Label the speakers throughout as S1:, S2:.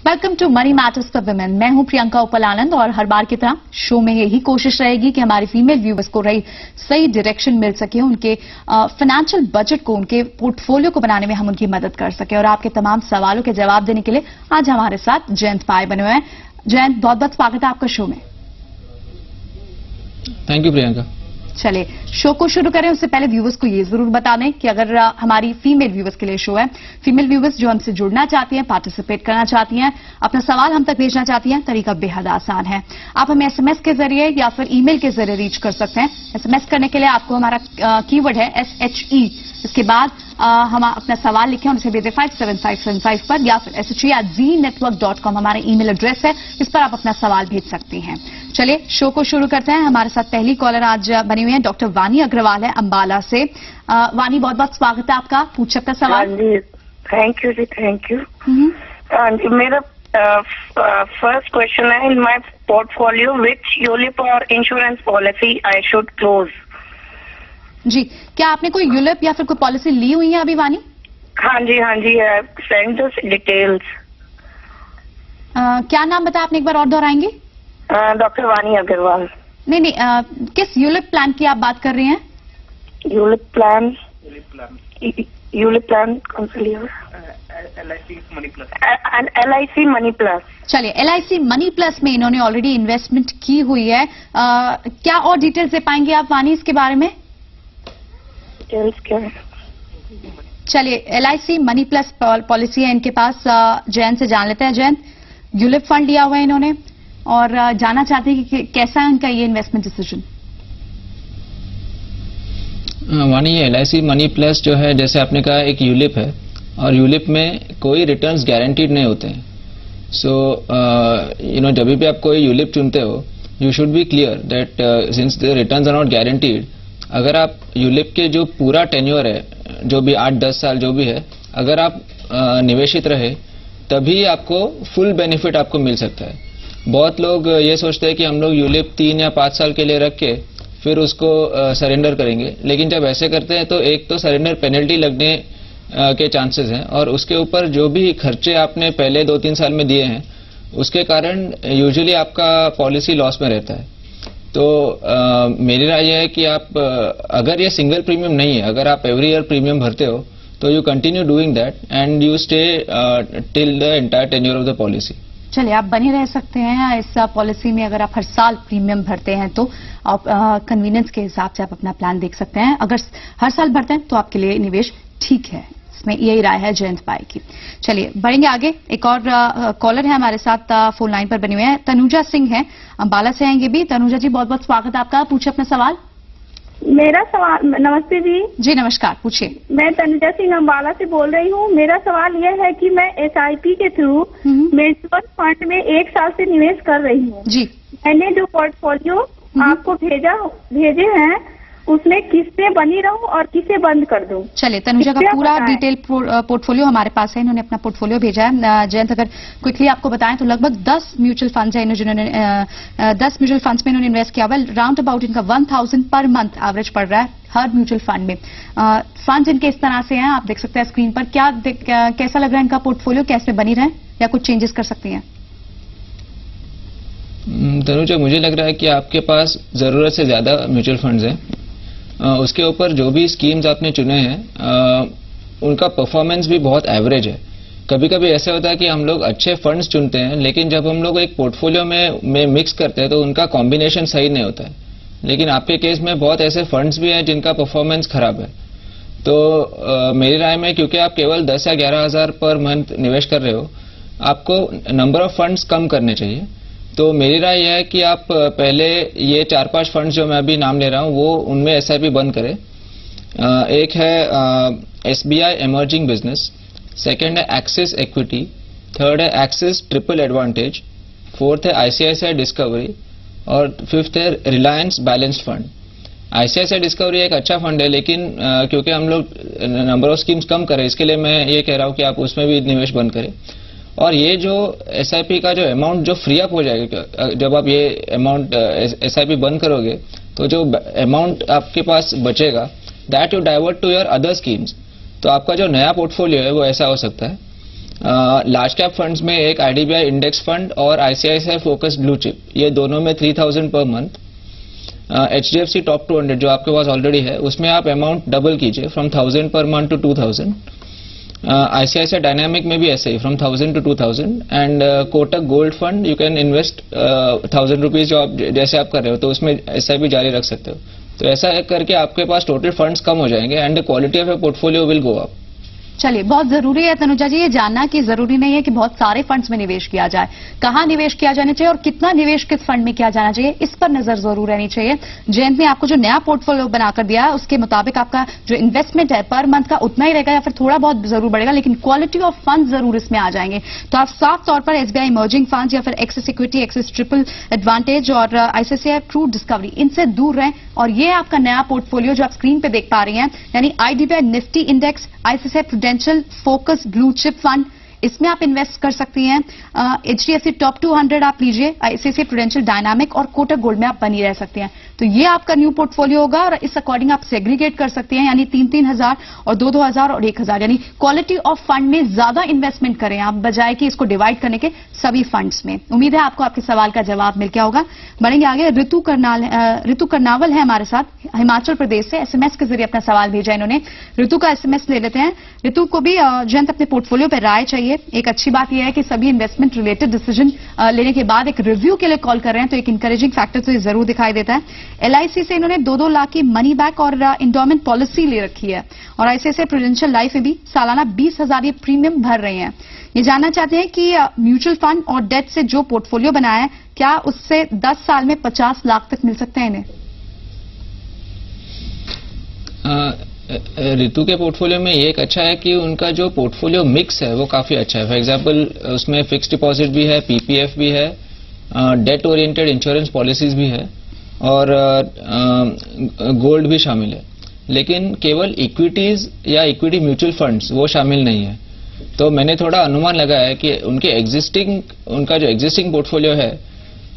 S1: Welcome to money matters for women. मैं हूं प्रियंका उपल आनंद और हर बार की तरह शो में यही कोशिश रहेगी कि हमारी फीमेल व्यूअर्स को सही डायरेक्शन मिल सके, उनके फाइनेंशियल बजट को, उनके पोर्टफोलियो को बनाने में हम उनकी मदद कर सके। और आपके तमाम सवालों के जवाब देने के लिए आज हमारे साथ जयंत पाय बने हुए हैं। जयंत, बहुत बहुत स्वागत है आपका शो में।
S2: Thank you Priyanka.
S1: चलिए शो को शुरू करें उससे पहले व्यूवर्स को ये जरूर बता दें कि अगर हमारी फीमेल व्यूवर्स के लिए शो है, फीमेल व्यूवर्स जो हमसे जुड़ना चाहती हैं, पार्टिसिपेट करना चाहती हैं, अपना सवाल हम तक भेजना चाहती हैं, तरीका बेहद आसान है। आप हमें एसएमएस के जरिए या फिर ईमेल के जरिए रीच कर सकते हैं। एसएमएस करने के लिए आपको हमारा कीवर्ड है SHE, इसके बाद हम अपना सवाल लिखें और उसे भेजें 57575 पर, या फिर SHE@zenetwork.com हमारा ईमेल एड्रेस है, इस पर आप अपना सवाल भेज सकती हैं। चलिए शो को शुरू करते हैं। हमारे साथ पहली कॉलर आज बनी हुई है, डॉक्टर वानी अग्रवाल है अंबाला से। वानी, बहुत बहुत स्वागत है आपका, पूछ सकता सवाल।
S3: हाँ जी, थैंक यू जी, थैंक यू। मेरा फर्स्ट क्वेश्चन है, in my portfolio which ULIP और insurance policy I should close.
S1: जी, क्या आपने कोई यूलिप या फिर कोई पॉलिसी ली हुई है अभी वानी?
S3: हाँ जी, सेंड द डिटेल्स।
S1: क्या नाम बताया आपने, एक बार और दोहराएंगे?
S3: डॉक्टर वानी अग्रवाल।
S1: नहीं, किस यूलिप प्लान की आप बात कर रही हैं?
S3: यूलिप प्लान कौन सा लिया? LIC money plus.
S1: चलिए, LIC मनी प्लस में इन्होंने ऑलरेडी इन्वेस्टमेंट की हुई है। क्या और डिटेल्स दे पाएंगे आप वानी इसके बारे में?
S3: डिटेल्स क्या है?
S1: चलिए, LIC मनी प्लस पॉलिसी है इनके पास। जयंत से जान लेते हैं। जयंत, यूलिप फंड लिया हुआ है इन्होंने और जानना चाहते हैं कि कैसा है उनका ये इन्वेस्टमेंट डिसीजन।
S2: वानी, ये LIC मनी प्लस जो है, जैसे आपने कहा, एक यूलिप है और यूलिप में कोई रिटर्न्स गारंटीड नहीं होते हैं। सो जब भी आप कोई यूलिप चुनते हो, you should be clear that since the returns are not guaranteed, अगर आप यूलिप के जो पूरा टेन्योर है, जो भी 8-10 साल जो भी है, अगर आप निवेशित रहे तभी आपको फुल बेनिफिट आपको मिल सकता है। बहुत लोग ये सोचते हैं कि हम लोग यूलिप 3 या 5 साल के लिए रख के फिर उसको सरेंडर करेंगे, लेकिन जब ऐसे करते हैं तो एक तो सरेंडर पेनल्टी लगने के चांसेस हैं और उसके ऊपर जो भी खर्चे आपने पहले 2-3 साल में दिए हैं उसके कारण यूजुअली आपका पॉलिसी लॉस में रहता है। तो मेरी राय है कि आप अगर ये सिंगल प्रीमियम नहीं है, अगर आप एवरी ईयर प्रीमियम भरते हो तो you continue doing that and you stay till the entire tenure of the policy.
S1: चलिए, आप बने रह सकते हैं इस पॉलिसी में। अगर आप हर साल प्रीमियम भरते हैं तो आप कन्वीनियंस के हिसाब से आप अपना प्लान देख सकते हैं। अगर हर साल भरते हैं तो आपके लिए निवेश ठीक है। इसमें यही राय है जयंत पाय की। चलिए बढ़ेंगे आगे। एक और कॉलर है हमारे साथ फोन लाइन पर बने हुए हैं, तनुजा सिंह है, अंबाला से आएंगे भी। तनुजा जी, बहुत बहुत स्वागत है आपका, पूछे अपना सवाल।
S4: मेरा सवाल, नमस्ते जी।
S1: जी नमस्कार, पूछिए।
S4: मैं तनुजा सिंह अंबाला से बोल रही हूँ। मेरा सवाल यह है कि मैं SIP के थ्रू म्यूचुअल फंड में 1 साल से निवेश कर रही हूँ जी। मैंने जो पोर्टफोलियो आपको भेजे हैं उसमें किससे बनी रहूं और किसे बंद कर दूं? चलिए, तनुजा का पूरा डिटेल पोर्टफोलियो हमारे पास है, इन्होंने अपना पोर्टफोलियो भेजा है। जयंत, अगर क्विकली आपको बताएं तो लगभग 10 म्यूचुअल फंड्स है जिन्होंने 10 म्यूचुअल फंड्स में इन्होंने इन्वेस्ट किया हुआ है। राउंड अबाउट इनका 1000 पर मंथ एवरेज पड़ रहा है हर म्यूचुअल फंड में। फंड इनके इस तरह से हैं, आप देख सकते हैं स्क्रीन पर। कैसा लग रहा है इनका पोर्टफोलियो, कैसे बनी रहे या कुछ चेंजेस कर सकती हैं?
S2: तनुजा, मुझे लग रहा है कि आपके पास जरूरत से ज्यादा म्यूचुअल फंड्स हैं। उसके ऊपर जो भी स्कीम्स आपने चुने हैं उनका परफॉर्मेंस भी बहुत एवरेज है। कभी कभी ऐसा होता है कि हम लोग अच्छे फंड्स चुनते हैं, लेकिन जब हम लोग एक पोर्टफोलियो में मिक्स करते हैं तो उनका कॉम्बिनेशन सही नहीं होता है। लेकिन आपके केस में बहुत ऐसे फंड्स भी हैं जिनका परफॉर्मेंस खराब है। तो मेरी राय में, क्योंकि आप केवल 10 या 11 हजार पर मंथ निवेश कर रहे हो, आपको नंबर ऑफ फंड्स कम करने चाहिए। तो मेरी राय यह है कि आप पहले ये 4-5 फंड्स जो मैं अभी नाम ले रहा हूं वो उनमें SIP बंद करें। एक है SBI इमर्जिंग बिजनेस, सेकंड है एक्सिस इक्विटी, थर्ड है एक्सिस ट्रिपल एडवांटेज, फोर्थ है ICICI डिस्कवरी और फिफ्थ है Reliance balanced fund. ICICI discovery एक अच्छा फंड है, लेकिन क्योंकि हम लोग नंबर ऑफ स्कीम्स कम करें, इसके लिए मैं ये कह रहा हूं कि आप उसमें भी निवेश बंद करें। और ये जो SIP का जो अमाउंट जो फ्री अप हो जाएगा, जब आप ये अमाउंट SIP बंद करोगे तो जो अमाउंट आपके पास बचेगा that you divert to your other schemes. तो आपका जो नया पोर्टफोलियो है वो ऐसा हो सकता है लार्ज कैप फंड्स में एक IDBI इंडेक्स फंड और ICICI फोकस्ड ब्लू चिप, ये दोनों में 3000 पर मंथ। HDFC टॉप 200 जो आपके पास ऑलरेडी है, उसमें आप अमाउंट डबल कीजिए from 1000 per month to 2000। ICICI dynamic में भी ऐसे ही from 1000 to 2000। And Kotak gold fund you can invest 1000 rupees जो आप जैसे आप कर रहे हो, तो उसमें SIP जारी रख सकते हो। तो ऐसा करके आपके पास टोटल फंड्स कम हो जाएंगे and the quality of A portfolio will go up.
S1: चलिए, बहुत जरूरी है तनुजा जी ये जानना कि जरूरी नहीं है कि बहुत सारे फंड्स में निवेश किया जाए, कहां निवेश किया जाना चाहिए और कितना निवेश किस फंड में किया जाना चाहिए, इस पर नजर जरूर रहनी चाहिए। जयंत ने आपको जो नया पोर्टफोलियो बनाकर दिया है उसके मुताबिक आपका जो इन्वेस्टमेंट है पर मंथ का उतना ही रहेगा या फिर थोड़ा बहुत जरूर बढ़ेगा, लेकिन क्वालिटी ऑफ फंड जरूर इसमें आ जाएंगे। तो आप साफ तौर पर SBI इमर्जिंग फंड या फिर axis equity, axis triple advantage और ICICI ट्रू डिस्कवरी, इनसे दूर रहें। और ये आपका नया पोर्टफोलियो जो आप स्क्रीन पे देख पा रही हैं, यानी IDBI Nifty index, ICICI prudential focus blue chip fund, इसमें आप इन्वेस्ट कर सकती हैं। HDFC टॉप 200 आप लीजिए, ICICI प्रूडेंशियल डायनामिक और कोटक गोल्ड में आप बनी रह सकती हैं। तो ये आपका न्यू पोर्टफोलियो होगा और इस अकॉर्डिंग आप सेग्रीगेट कर सकती हैं, यानी 3-3 और 2-2 और 1000, यानी क्वालिटी ऑफ फंड में ज्यादा इन्वेस्टमेंट करें आप, बजाय कि इसको डिवाइड करने के सभी फंड्स में। उम्मीद है आपको आपके सवाल का जवाब मिल गया होगा। बढ़ेंगे आगे। ऋतु कर्नावल है हमारे साथ, हिमाचल प्रदेश से SMS के जरिए अपना सवाल भेजा इन्होंने। ऋतु का SMS ले लेते हैं। ऋतु को भी जयंत अपने पोर्टफोलियो पर राय चाहिए। एक अच्छी बात यह है कि सभी इन्वेस्टमेंट रिलेटेड डिसीजन लेने के बाद एक रिव्यू के लिए कॉल कर रहे हैं, तो एक इंकरेजिंग फैक्टर तो ये जरूर दिखाई देता है। LIC से इन्होंने 2-2 लाख की मनी बैक और इंडोमेंट पॉलिसी ले रखी है और ICICI प्रूडेंशियल लाइफ में भी सालाना 20,000 ये प्रीमियम भर रहे हैं। ये जानना चाहते हैं कि म्यूचुअल फंड और डेट से जो पोर्टफोलियो बनाया है, क्या उससे 10 साल में 50 लाख तक मिल सकते हैं इन्हें?
S2: ऋतु के पोर्टफोलियो में ये एक अच्छा है कि उनका जो पोर्टफोलियो मिक्स है वो काफी अच्छा है। फॉर एग्जांपल उसमें फिक्स्ड डिपॉजिट भी है, PPF भी है, डेट ओरिएंटेड इंश्योरेंस पॉलिसीज भी है और गोल्ड भी शामिल है। लेकिन केवल इक्विटीज या इक्विटी म्यूचुअल फंड्स वो शामिल नहीं है। तो मैंने थोड़ा अनुमान लगाया है कि उनका जो एग्जिस्टिंग पोर्टफोलियो है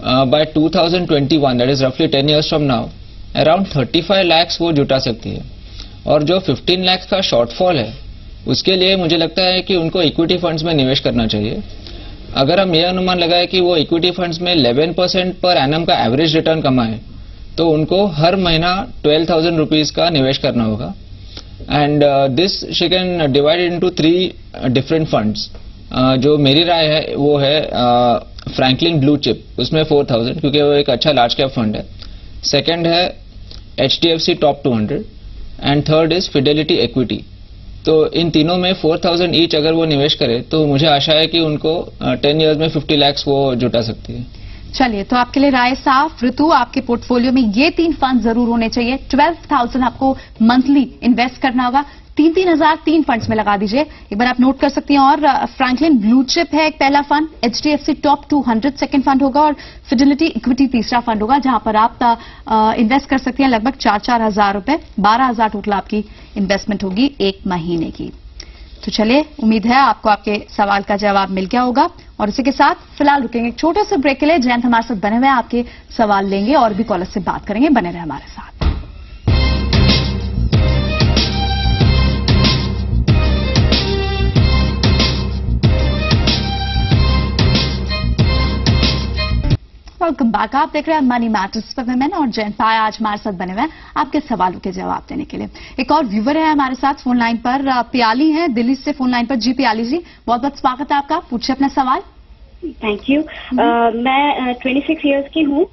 S2: बाय 2021, दैट इज रफली 10 years from now, around 35 lakh वो जुटा सकती है। और जो 15 लाख का शॉर्टफॉल है उसके लिए मुझे लगता है कि उनको इक्विटी फंड्स में निवेश करना चाहिए। अगर हम यह अनुमान लगाए कि वो इक्विटी फंड्स में 11% पर एनम का एवरेज रिटर्न कमाए, तो उनको हर महीना 12,000 रुपीज का निवेश करना होगा। And this she can divide into 3 different funds. जो मेरी राय है वो है फ्रैंकलिन ब्लू चिप, उसमें 4,000, क्योंकि वो एक अच्छा लार्ज कैप फंड है। सेकंड है HDFC top 200 and third is Fidelity equity. तो इन तीनों में 4,000 ईच अगर वो निवेश करे तो मुझे आशा है कि उनको 10 years में 50 लाख वो जुटा सकती है।
S1: चलिए, तो आपके लिए राय साफ। ऋतु, आपके पोर्टफोलियो में ये 3 फंड जरूर होने चाहिए। 12,000 आपको मंथली इन्वेस्ट करना होगा। 3-3 हजार 3 फंड्स में लगा दीजिए, एक बार आप नोट कर सकती हैं। और फ्रैंकलिन ब्लू चिप है एक पहला fund, HDFC top 200 second fund होगा और फिडेलिटी इक्विटी तीसरा फंड होगा, जहां पर आप इन्वेस्ट कर सकती हैं लगभग 4-4 हजार रुपए। 12,000 टोटल आपकी इन्वेस्टमेंट होगी 1 महीने की। तो चलिए, उम्मीद है आपको आपके सवाल का जवाब मिल गया होगा। और इसी के साथ फिलहाल रुकेंगे एक छोटे से ब्रेक के लिए। जयंत हमारे साथ बने हुए हैं, आपके सवाल लेंगे और भी कॉलर से बात करेंगे। बने रहे हमारे साथ। Welcome back. आप देख रहे हैं मनी मैटर्स फॉर वुमेन और जयंत पाय आज हमारे साथ बने हुए हैं आपके सवालों के जवाब देने के लिए। एक और व्यूवर है हमारे साथ फोन लाइन पर, प्याली है दिल्ली से फोन लाइन पर। जी प्याली जी, बहुत बहुत स्वागत है आपका, पूछिए अपना सवाल।
S5: Thank you. मैं 26 years की हूँ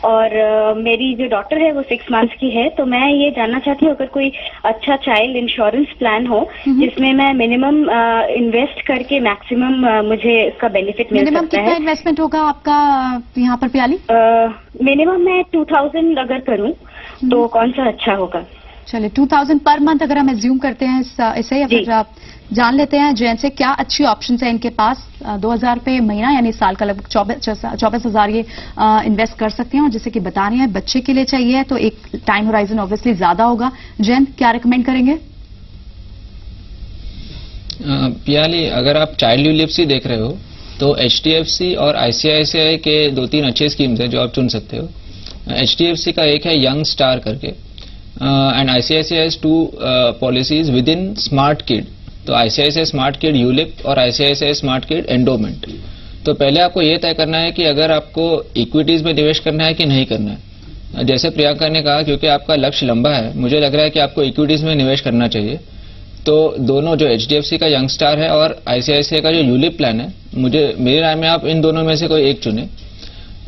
S5: और मेरी जो डॉटर है वो 6 months की है। तो मैं ये जानना चाहती हूँ अगर कोई अच्छा चाइल्ड इंश्योरेंस प्लान हो जिसमें मैं मिनिमम इन्वेस्ट करके मैक्सिमम मुझे इसका बेनिफिट मिल सकता है।
S1: मिनिमम कितना इन्वेस्टमेंट होगा आपका यहाँ पर प्याली?
S5: मिनिमम मैं 2,000 अगर करूँ तो कौन सा अच्छा होगा?
S1: चलिए, 2,000 पर मंथ अगर हम एज्यूम करते हैं इसे, या फिर आप जान लेते हैं जयंत से क्या अच्छी ऑप्शन है इनके पास। 2,000 रुपये महीना यानी साल का लगभग 24,000 ये इन्वेस्ट कर सकते हैं। और जैसे कि बता रहे हैं बच्चे के लिए चाहिए तो एक टाइम होराइजन ऑब्वियसली ज्यादा होगा। जयंत, क्या रिकमेंड करेंगे?
S2: पियाली, अगर आप चाइल्ड यूलिप्सी देख रहे हो तो HDFC और ICICI के 2-3 अच्छे स्कीम्स हैं जो आप चुन सकते हो। HDFC का एक है यंग स्टार करके and ICICI has 2 policies within smart kid. तो आईसीआईसीआई स्मार्ट किड यूलिप और आईसीआईसीआई स्मार्ट किड एंडोमेंट। तो पहले आपको ये तय करना है कि अगर आपको इक्विटीज में निवेश करना है कि नहीं करना है। जैसे प्रियंका ने कहा, क्योंकि आपका लक्ष्य लंबा है, मुझे लग रहा है कि आपको इक्विटीज में निवेश करना चाहिए। तो दोनों जो एचडीएफसी का यंग स्टार है और आईसीआईसीआई का जो यूलिप प्लान है, मेरी राय में आप इन दोनों में से कोई एक चुने।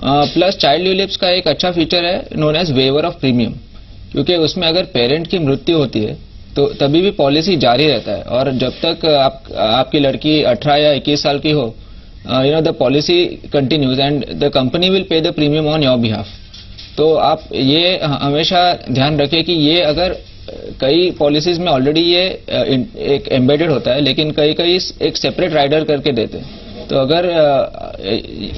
S2: प्लस चाइल्ड यूलिप्स का एक अच्छा फीचर है known as waiver of premium, क्योंकि उसमें अगर पेरेंट की मृत्यु होती है तो तभी भी पॉलिसी जारी रहता है, और जब तक आपकी लड़की 18 या 21 साल की हो, the policy continues and the company will pay the premium on your behalf. तो आप ये हमेशा ध्यान रखें कि ये अगर कई पॉलिसीज में ऑलरेडी ये एक एम्बेडेड होता है, लेकिन कई एक सेपरेट राइडर करके देते हैं। तो अगर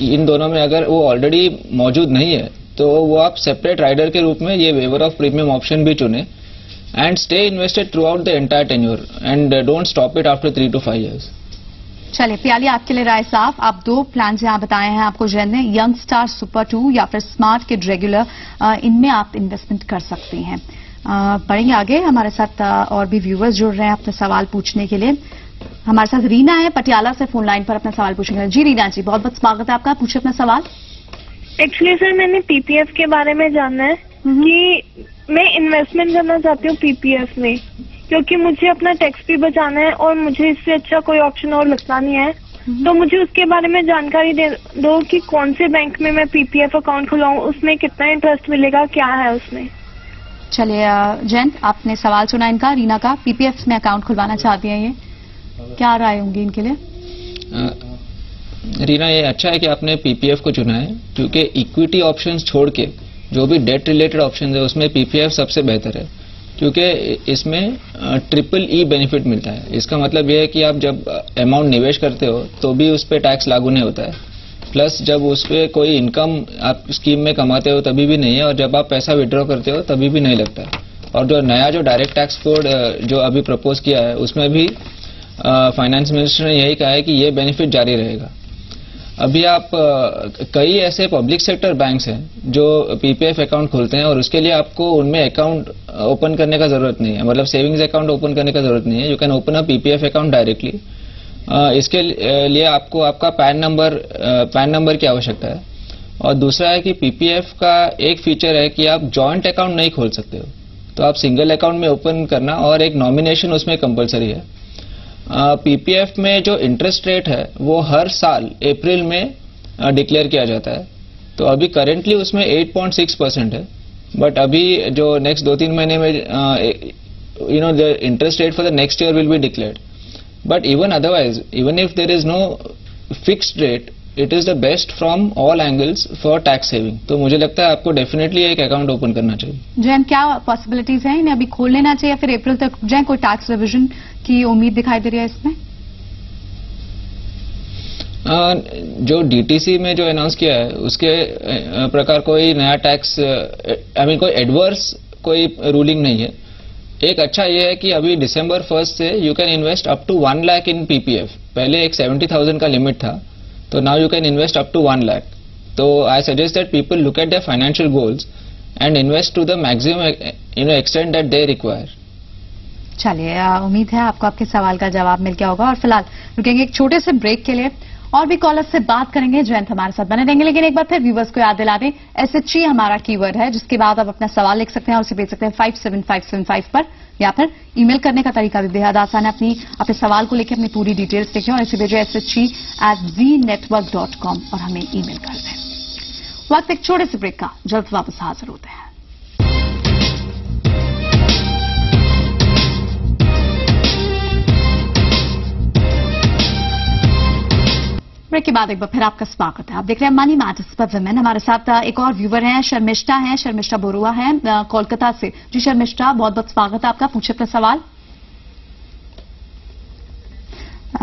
S2: इन दोनों में अगर वो ऑलरेडी मौजूद नहीं है तो वो आप सेपरेट राइडर के रूप में ये वेवर ऑफ प्रीमियम ऑप्शन भी चुने and stay invested through out the entire tenure and don't stop it after 3 to 5 years।
S1: चलिए पियाली, आपके लिए राय साफ। आप 2 प्लान यहाँ बताए हैं आपको जैन ने, यंग स्टार सुपर 2 या फिर स्मार्ट किड रेगुलर, इनमें आप इन्वेस्टमेंट कर सकते हैं। बढ़ेंगे आगे, हमारे साथ और भी व्यूअर्स जुड़ रहे हैं अपने सवाल पूछने के लिए। हमारे साथ रीना है पटियाला से फोन लाइन पर अपना सवाल पूछेंगे। जी रीना जी, बहुत बहुत स्वागत है आपका, पूछे अपना सवाल।
S4: एक्चुअली सर मैंने पीपीएफ के बारे में जानना है कि मैं इन्वेस्टमेंट करना चाहती हूँ पीपीएफ में, क्योंकि मुझे अपना टैक्स भी बचाना है और मुझे इससे अच्छा कोई ऑप्शन और लगता नहीं है। तो मुझे उसके बारे में जानकारी दे दो कि कौन से बैंक में मैं पीपीएफ अकाउंट खुलाऊं, उसमें कितना इंटरेस्ट मिलेगा, क्या है उसमें।
S1: चलिए जयंत, आपने सवाल सुना इनका, रीना का, पीपीएफ में अकाउंट खुलवाना चाहती हैं, ये क्या राय होंगी इनके लिए?
S2: रीना, ये अच्छा है कि आपने पीपीएफ को चुना है, क्योंकि इक्विटी ऑप्शंस छोड़ के जो भी डेट रिलेटेड ऑप्शन है उसमें पीपीएफ सबसे बेहतर है, क्योंकि इसमें ट्रिपल बेनिफिट मिलता है। इसका मतलब यह है कि आप जब अमाउंट निवेश करते हो तो भी उस पर टैक्स लागू नहीं होता है, प्लस जब उस पर कोई इनकम आप स्कीम में कमाते हो तभी भी नहीं है, और जब आप पैसा विड्रॉ करते हो तभी भी नहीं लगता है। और जो नया जो डायरेक्ट टैक्स कोड जो अभी प्रपोज किया है उसमें भी फाइनेंस मिनिस्टर ने यही कहा है कि ये बेनिफिट जारी रहेगा। अभी आप कई ऐसे पब्लिक सेक्टर बैंक्स हैं जो पीपीएफ अकाउंट खोलते हैं और उसके लिए आपको उनमें अकाउंट ओपन करने का जरूरत नहीं है, मतलब सेविंग्स अकाउंट ओपन करने का जरूरत नहीं है। You can open a PPF account directly. इसके लिए आपको आपका पैन नंबर की आवश्यकता है। और दूसरा है कि पीपीएफ का एक फीचर है कि आप जॉइंट अकाउंट नहीं खोल सकते हो, तो आप सिंगल अकाउंट में ओपन करना, और एक नॉमिनेशन उसमें कंपलसरी है। पीपीएफ में जो इंटरेस्ट रेट है वो हर साल अप्रैल में डिक्लेयर किया जाता है। तो अभी करेंटली उसमें 8.6% है, बट अभी जो नेक्स्ट 2-3 महीने में the interest rate for the next year will be declared. But even otherwise, even if there is no fixed rate, it is the best from all angles for tax saving. तो मुझे लगता है आपको definitely एक account open करना चाहिए।
S1: जैन, क्या possibilities हैं, इन्हें अभी खोल लेना चाहिए या फिर अप्रैल तक जैन कोई टैक्स रिविजन की उम्मीद दिखाई दे रही है इसमें?
S2: जो डीटीसी में जो अनाउंस किया है उसके प्रकार कोई नया टैक्स कोई एडवर्स कोई रूलिंग नहीं है। एक अच्छा ये है कि अभी December 1st से you can invest up to 1 lakh in PPF. पहले एक 70,000 का लिमिट था, तो now you can invest up to 1 lakh. तो I suggest that people look at their financial goals and invest to the maximum extent that they require.
S1: चलिए, उम्मीद है आपको आपके सवाल का जवाब मिल गया होगा। और फिलहाल रुकेंगे एक छोटे से ब्रेक के लिए, और भी कॉलर से बात करेंगे। जयंत हमारे साथ बने रहेंगे, लेकिन एक बार फिर व्यूवर्स को याद दिला दें, SHE हमारा कीवर्ड है, जिसके बाद आप अपना सवाल लिख सकते हैं और उसे भेज सकते हैं 57575 पर, या फिर ईमेल करने का तरीका भी बेहद आसान है। अपने सवाल को लेकर अपनी पूरी डिटेल्स लिखें और इसे भेजें SHE@zenetwork.com और हमें ईमेल कर दें। वक्त एक छोटे से ब्रेक का, जल्द वापस हाजिर होते हैं। ब्रेक के बाद एक बार फिर आपका स्वागत है। आप देख रहे हैं मनी मैटर्स पर विमेन। हमारे साथ एक और व्यूवर हैं, शर्मिष्ठा बरुआ हैं कोलकाता से। जी शर्मिष्ठा, बहुत बहुत स्वागत है आपका, पूछे अपना सवाल।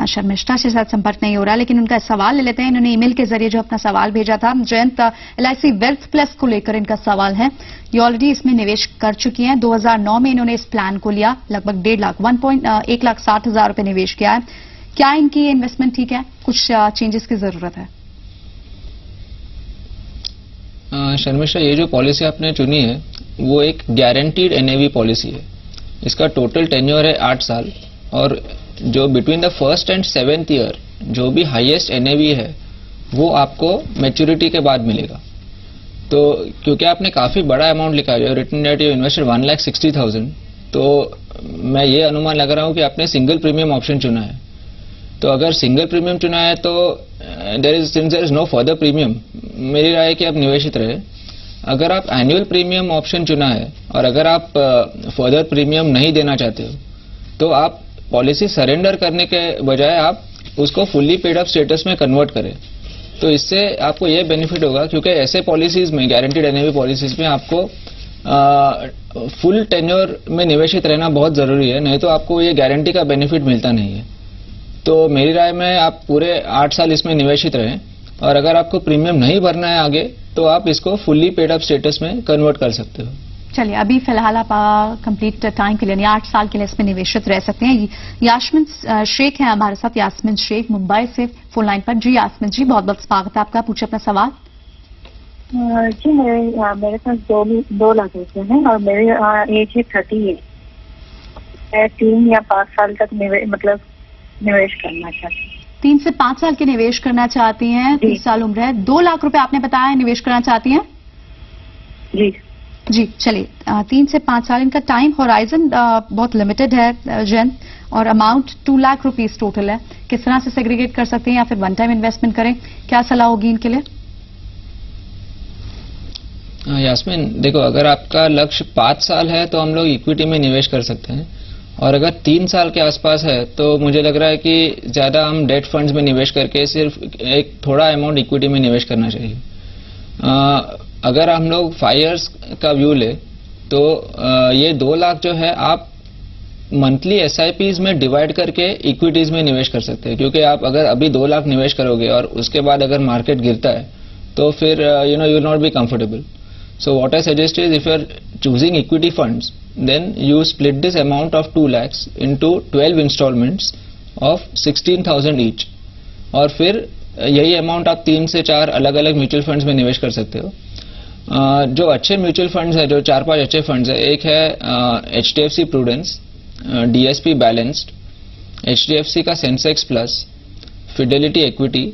S1: शर्मिष्ठा से साथ संपर्क नहीं हो रहा, लेकिन उनका सवाल ले लेते हैं। इन्होंने ईमेल के जरिए जो अपना सवाल भेजा था। जयंत, LIC वेल्थ प्लस को लेकर इनका सवाल है। ये ऑलरेडी इसमें निवेश कर चुकी हैं। 2009 में इन्होंने इस प्लान को लिया, लगभग 1,60,000 रुपए निवेश किया है। क्या इनकी इन्वेस्टमेंट ठीक है, कुछ चेंजेस की जरूरत है?
S2: शर्मिष्ठा, ये जो पॉलिसी आपने चुनी है वो एक गारंटीड NAV पॉलिसी है। इसका टोटल टेन्योर है 8 साल और जो between the first and 7th year जो भी हाईएस्ट एनएवी है वो आपको मैच्योरिटी के बाद मिलेगा। तो क्योंकि आपने काफी बड़ा अमाउंट लिखा है, रिटन दैट यू इन्वेस्टेड 1,60,000, तो मैं ये अनुमान लगा रहा हूं कि आपने सिंगल प्रीमियम ऑप्शन चुना है। तो अगर सिंगल प्रीमियम चुना है तो since there is no further premium, मेरी राय है कि आप निवेशित रहे। अगर आप एनुअल प्रीमियम ऑप्शन चुना है और अगर आप फर्दर प्रीमियम नहीं देना चाहते हो तो आप पॉलिसी सरेंडर करने के बजाय आप उसको फुल्ली पेड अप स्टेटस में कन्वर्ट करें। तो इससे आपको यह बेनिफिट होगा क्योंकि ऐसे पॉलिसीज में, गारंटीड एनएवी पॉलिसीज में आपको फुल टेन्योर में निवेशित रहना बहुत जरूरी है, नहीं तो आपको ये गारंटी का बेनिफिट मिलता नहीं है। तो मेरी राय में आप पूरे 8 साल इसमें निवेशित रहें और अगर आपको प्रीमियम नहीं भरना है आगे तो आप इसको फुल्ली पेड अप स्टेटस में कन्वर्ट कर सकते हो।
S1: चलिए, अभी फिलहाल आप कंप्लीट टाइम के लिए 8 साल के लिए इसमें निवेशित रह सकते हैं। यास्मिन शेख हैं हमारे साथ, यास्मिन शेख मुंबई से फोन लाइन पर। जी यास्मिन जी, बहुत बहुत स्वागत है आपका, पूछे अपना सवाल।
S4: जी मेरे पास 2 लाख रुपए हैं और मेरी एज है 38। मैं 3 या 5 साल तक निवेश करना चाहती हूँ।
S1: 3 से 5 साल के निवेश करना चाहती हैं, 30 साल उम्र है, 2 लाख रुपए आपने बताया निवेश करना चाहती हैं।
S4: जी
S1: जी, चलिए 3 से 5 साल इनका टाइम होराइजन बहुत लिमिटेड है जैन, और अमाउंट 2 लाख रुपीस टोटल है। किस तरह से सेग्रीगेट कर सकते हैं या फिर वन टाइम इन्वेस्टमेंट करें, क्या सलाह होगी इनके लिए?
S2: यास्मिन देखो, अगर आपका लक्ष्य 5 साल है तो हम लोग इक्विटी में निवेश कर सकते हैं, और अगर 3 साल के आसपास है तो मुझे लग रहा है कि ज्यादा हम डेट फंड्स में निवेश करके सिर्फ एक थोड़ा अमाउंट इक्विटी में निवेश करना चाहिए। अगर हम लोग 5 इयर्स का व्यू ले तो ये 2 लाख जो है आप मंथली SIPs में डिवाइड करके इक्विटीज में निवेश कर सकते हैं, क्योंकि आप अगर अभी 2 लाख निवेश करोगे और उसके बाद अगर मार्केट गिरता है तो फिर you will not be comfortable. So what I suggest is, if you are choosing equity funds, then you split this amount of 2 lakhs into 12 installments of 16,000 each, और फिर यही अमाउंट आप 3 से 4 अलग अलग म्यूचुअल फंड्स में निवेश कर सकते हो। जो अच्छे म्यूचुअल फंड्स है, जो 4-5 अच्छे फंड्स है, एक है HDFC prudence, DSP balanced, HDFC का सेंसेक्स प्लस, फिडेलिटी इक्विटी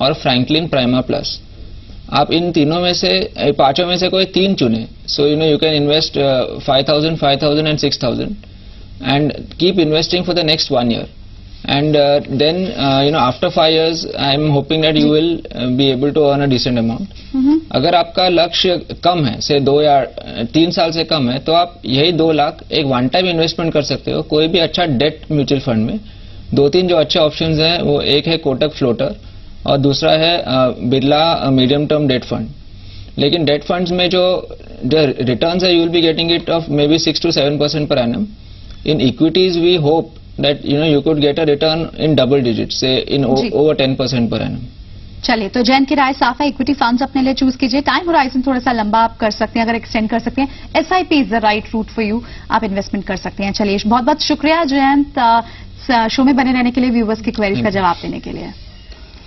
S2: और फ्रैंकलिन प्राइमा प्लस। आप इन तीनों में से, 5 में से कोई 3 चुने। So you can invest 5,000, 5,000 and 6,000 and keep investing for the next 1 year, and then after 5 years I am hoping that you will be able to earn a decent amount. अगर आपका लक्ष्य कम है, से 2 या 3 साल से कम है, तो आप यही 2 लाख एक वन टाइम इन्वेस्टमेंट कर सकते हो कोई भी अच्छा डेट म्यूचुअल फंड में। 2-3 जो अच्छे ऑप्शंस हैं वो, एक है कोटक फ्लोटर और दूसरा है Birla medium term debt fund. लेकिन डेट फंड्स में जो रिटर्न्स है, you will be getting it of may be 6 to 7% per annum. In equities we hope that you could get a return in double digits, say in over 10% per annum.
S1: चलिए, तो जैन की राय साफ है, equity funds अपने लिए choose कीजिए। Time horizon थोड़ा सा लंबा आप कर सकते हैं, अगर एक्सटेंड कर सकते हैं। SIP is the right route for you, आप इन्वेस्टमेंट कर सकते हैं। चलिए, बहुत बहुत शुक्रिया जयंत, शो में बने रहने के लिए, व्यूवर्स की क्वेरीज का जवाब देने के लिए।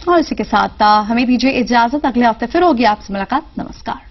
S1: और इसी के साथ हमें दीजिए इजाजत, अगले हफ्ते फिर होगी आपसे मुलाकात। नमस्कार।